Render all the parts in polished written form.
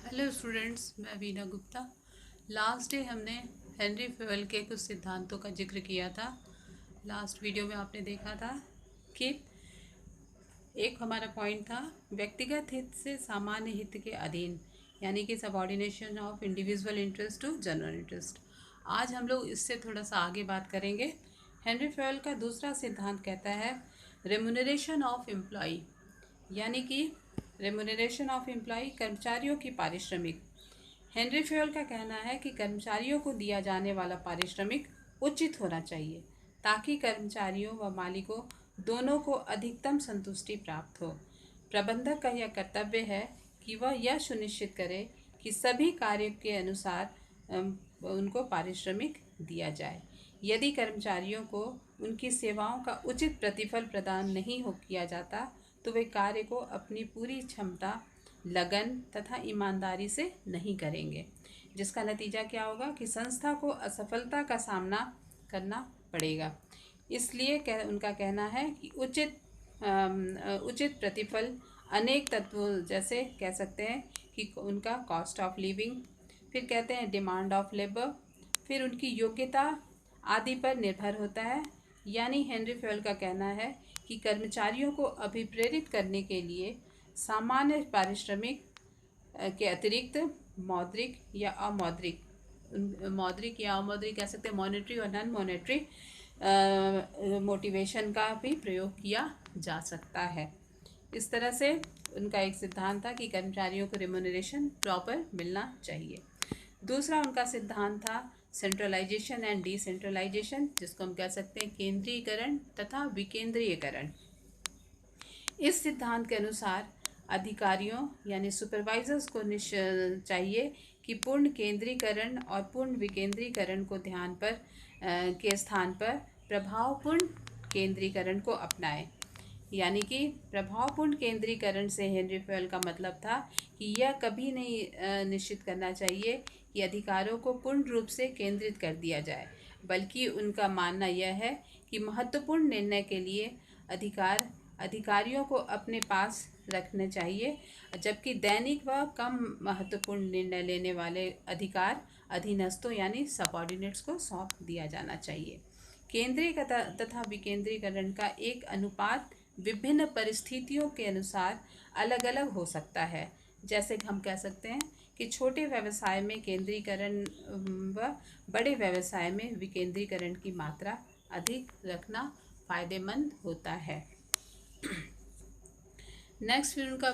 Hello students, मैं Veena Gupta. Last day हमने Henry फेवल के कुछ सिद्धांतों का जिक्र किया था। लास्ट वीडियो में आपने देखा था कि एक हमारा पॉइंट था व्यक्तिगत हित से सामान्य हित के अधीन, यानी कि subordination of individual interest to general interest. आज हम लोग इससे थोड़ा सा आगे बात करेंगे। हेनरी फेवल का दूसरा सिद्धांत कहता है रेमुनरेशन ऑफ एम्प्लॉय, यानी कि रेमुनरेशन ऑफ एम्प्लॉय, कर्मचारियों की पारिश्रमिक। हेनरी फेवल का कहना है कि कर्मचारियों को दिया जाने वाला पारिश्रमिक उचित होना चाहिए ताकि कर्मचारियों व मालिकों दोनों को अधिकतम संतुष्टि प्राप्त हो। प्रबंधक का यह कर्तव्य है कि वह यह सुनिश्चित करे कि सभी कार्यों के अनुसार उनको पारिश्रमिक दिया जाए। यदि कर्मचारियों को उनकी सेवाओं का उचित प्रतिफल प्रदान नहीं हो किया जाता तो वे कार्य को अपनी पूरी क्षमता, लगन तथा ईमानदारी से नहीं करेंगे, जिसका नतीजा क्या होगा कि संस्था को असफलता का सामना करना पड़ेगा। इसलिए उनका कहना है कि उचित प्रतिफल अनेक तत्वों जैसे कह सकते हैं कि उनका कॉस्ट ऑफ लिविंग, फिर कहते हैं डिमांड ऑफ लेबर, फिर उनकी योग्यता आदि पर निर्भर होता है। यानी हेनरी फेवल का कहना है कि कर्मचारियों को अभिप्रेरित करने के लिए सामान्य पारिश्रमिक के अतिरिक्त मौद्रिक या अमौद्रिक, कह सकते हैं मॉनेटरी और नॉन मॉनेटरी मोटिवेशन का भी प्रयोग किया जा सकता है। इस तरह से उनका एक सिद्धांत था कि कर्मचारियों को रेम्युनरेशन प्रॉपर मिलना चाहिए। दूसरा उनका सिद्धांत था सेंट्रलाइजेशन एंड डिसेंट्रलाइजेशन, जिसको हम कह सकते हैं केंद्रीकरण तथा विकेंद्रीयकरण। इस सिद्धांत के अनुसार अधिकारियों यानी सुपरवाइजर्स को चाहिए कि पूर्ण केंद्रीकरण और पूर्ण विकेंद्रीकरण को ध्यान पर के स्थान पर प्रभावपूर्ण केंद्रीकरण को अपनाएं। यानी कि प्रभावपूर्ण केंद्रीकरण से हेनरी फेवल का मतलब था कि यह कभी नहीं निश्चित करना चाहिए कि अधिकारों को पूर्ण रूप से केंद्रित कर दिया जाए, बल्कि उनका मानना यह है कि महत्वपूर्ण निर्णय के लिए अधिकारियों को अपने पास रखने चाहिए, जबकि दैनिक व कम महत्वपूर्ण निर्णय लेने वाले अधिकार अधीनस्थों यानी सबऑर्डिनेट्स को सौंप दिया जाना चाहिए। केंद्रीय तथा विकेंद्रीकरण का एक अनुपात विभिन्न परिस्थितियों के अनुसार अलग अलग हो सकता है। जैसे हम कह सकते हैं कि छोटे व्यवसाय में केंद्रीकरण व बड़े व्यवसाय में विकेंद्रीकरण की मात्रा अधिक रखना फायदेमंद होता है। नेक्स्ट फिर उनका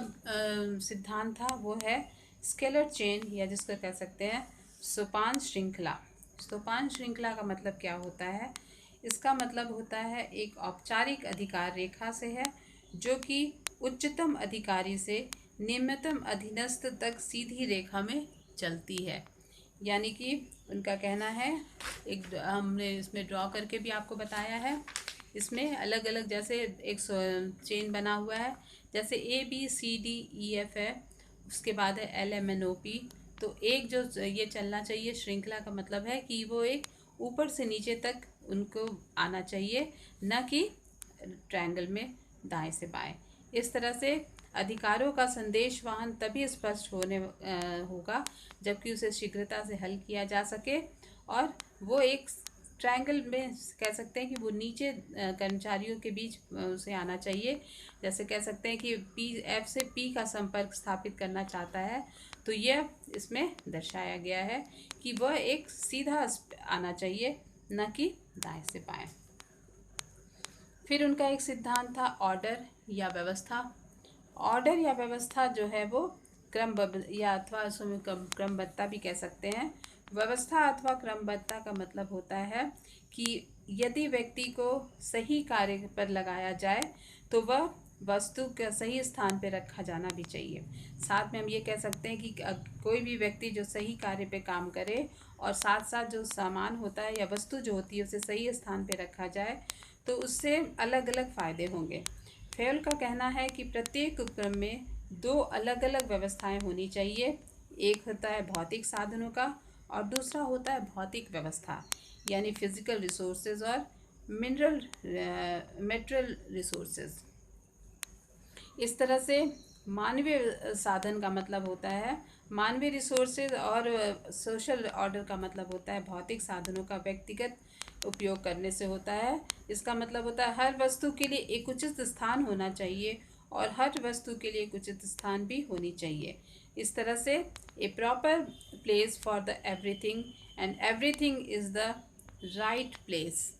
सिद्धांत था वो है स्केलर चेन, या जिसको कह सकते हैं सोपान श्रृंखला। सोपान श्रृंखला का मतलब क्या होता है? इसका मतलब होता है एक औपचारिक अधिकार रेखा से है जो कि उच्चतम अधिकारी से निम्नतम अधीनस्थ तक सीधी रेखा में चलती है। यानी कि उनका कहना है, एक हमने इसमें ड्रॉ करके भी आपको बताया है, इसमें अलग अलग जैसे एक चेन बना हुआ है, जैसे ABCDEF है, उसके बाद है LMNOP। तो एक जो ये चलना चाहिए श्रृंखला का मतलब है कि वो एक ऊपर से नीचे तक उनको आना चाहिए, न कि ट्रायंगल में दाएं से बाएं। इस तरह से अधिकारों का संदेश वाहन तभी स्पष्ट होगा जबकि उसे शीघ्रता से हल किया जा सके, और वो एक ट्रायंगल में कह सकते हैं कि वो नीचे कर्मचारियों के बीच उसे आना चाहिए। जैसे कह सकते हैं कि F से P का संपर्क स्थापित करना चाहता है, तो यह इसमें दर्शाया गया है कि वह एक सीधा आना चाहिए, न कि दाएं से बाएं। फिर उनका एक सिद्धांत था ऑर्डर या व्यवस्था। ऑर्डर या व्यवस्था जो है वो क्रमबद्धता भी कह सकते हैं। व्यवस्था अथवा क्रमबद्धता का मतलब होता है कि यदि व्यक्ति को सही कार्य पर लगाया जाए तो वह वस्तु का सही स्थान पर रखा जाना भी चाहिए। साथ में हम ये कह सकते हैं कि कोई भी व्यक्ति जो सही कार्य पे काम करे और साथ साथ जो सामान होता है या वस्तु जो होती है उसे सही स्थान पे रखा जाए तो उससे अलग अलग फ़ायदे होंगे। फेवल का कहना है कि प्रत्येक उपक्रम में दो अलग अलग व्यवस्थाएं होनी चाहिए। एक होता है भौतिक साधनों का और दूसरा होता है भौतिक व्यवस्था, यानी फिजिकल रिसोर्सेज और मेटेरियल रिसोर्सेज। इस तरह से मानवीय साधन का मतलब होता है, मानवीय रिसोर्सेज, और सोशल ऑर्डर का मतलब होता है भौतिक साधनों का व्यक्तिगत उपयोग करने से होता है। इसका मतलब होता है हर वस्तु के लिए एक उचित स्थान होना चाहिए और हर वस्तु के लिए एक उचित स्थान भी होनी चाहिए। इस तरह से a proper place for the everything and everything is the right place.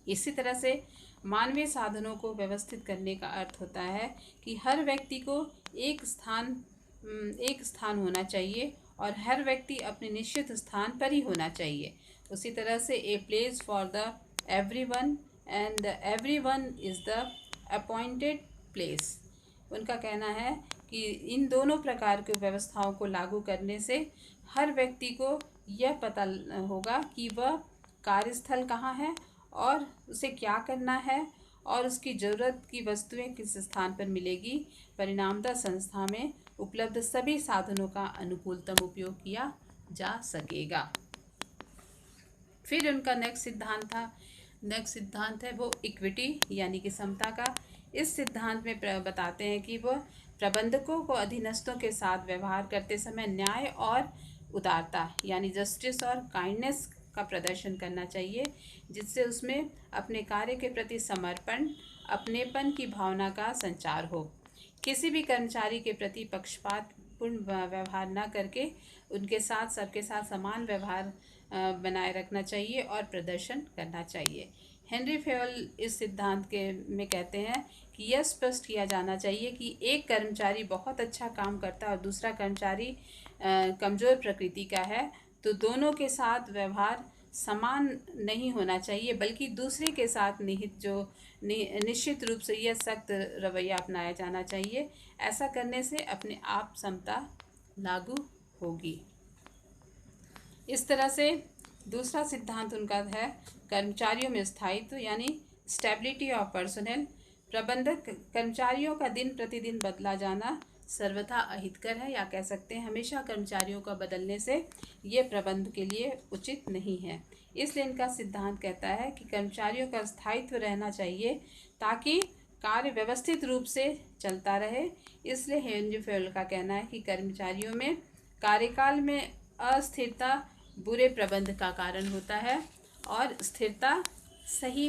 इसी तरह से मानवीय साधनों को व्यवस्थित करने का अर्थ होता है कि हर व्यक्ति को एक स्थान होना चाहिए और हर व्यक्ति अपने निश्चित स्थान पर ही होना चाहिए। उसी तरह से a place for the everyone and everyone is the appointed place. उनका कहना है कि इन दोनों प्रकार की व्यवस्थाओं को लागू करने से हर व्यक्ति को यह पता होगा कि वह कार्यस्थल कहाँ है और उसे क्या करना है और उसकी ज़रूरत की वस्तुएं किस स्थान पर मिलेगी। परिणामतः संस्था में उपलब्ध सभी साधनों का अनुकूलतम उपयोग किया जा सकेगा। फिर उनका नेक्स्ट सिद्धांत है वो इक्विटी यानी कि समता का। इस सिद्धांत में बताते हैं कि वह प्रबंधकों को अधीनस्थों के साथ व्यवहार करते समय न्याय और उदारता यानी जस्टिस और काइंडनेस का प्रदर्शन करना चाहिए, जिससे उसमें अपने कार्य के प्रति समर्पण, अपनेपन की भावना का संचार हो। किसी भी कर्मचारी के प्रति पक्षपातपूर्ण व्यवहार न करके उनके साथ सबके साथ समान व्यवहार बनाए रखना चाहिए और प्रदर्शन करना चाहिए। हेनरी फेवल इस सिद्धांत में कहते हैं कि यह स्पष्ट किया जाना चाहिए कि एक कर्मचारी बहुत अच्छा काम करता है और दूसरा कर्मचारी कमज़ोर प्रकृति का है, तो दोनों के साथ व्यवहार समान नहीं होना चाहिए, बल्कि दूसरे के साथ निश्चित रूप से यह सख्त रवैया अपनाया जाना चाहिए। ऐसा करने से अपने आप समता लागू होगी। इस तरह से दूसरा सिद्धांत उनका है कर्मचारियों में स्थायित्व यानी स्टेबिलिटी ऑफ पर्सनल। प्रबंधक कर्मचारियों का दिन प्रतिदिन बदला जाना सर्वथा अहितकर है, या कह सकते हैं हमेशा कर्मचारियों का बदलने से ये प्रबंध के लिए उचित नहीं है। इसलिए इनका सिद्धांत कहता है कि कर्मचारियों का स्थायित्व रहना चाहिए ताकि कार्य व्यवस्थित रूप से चलता रहे। इसलिए हेनरी फेवल का कहना है कि कर्मचारियों में कार्यकाल में अस्थिरता बुरे प्रबंध का कारण होता है और स्थिरता सही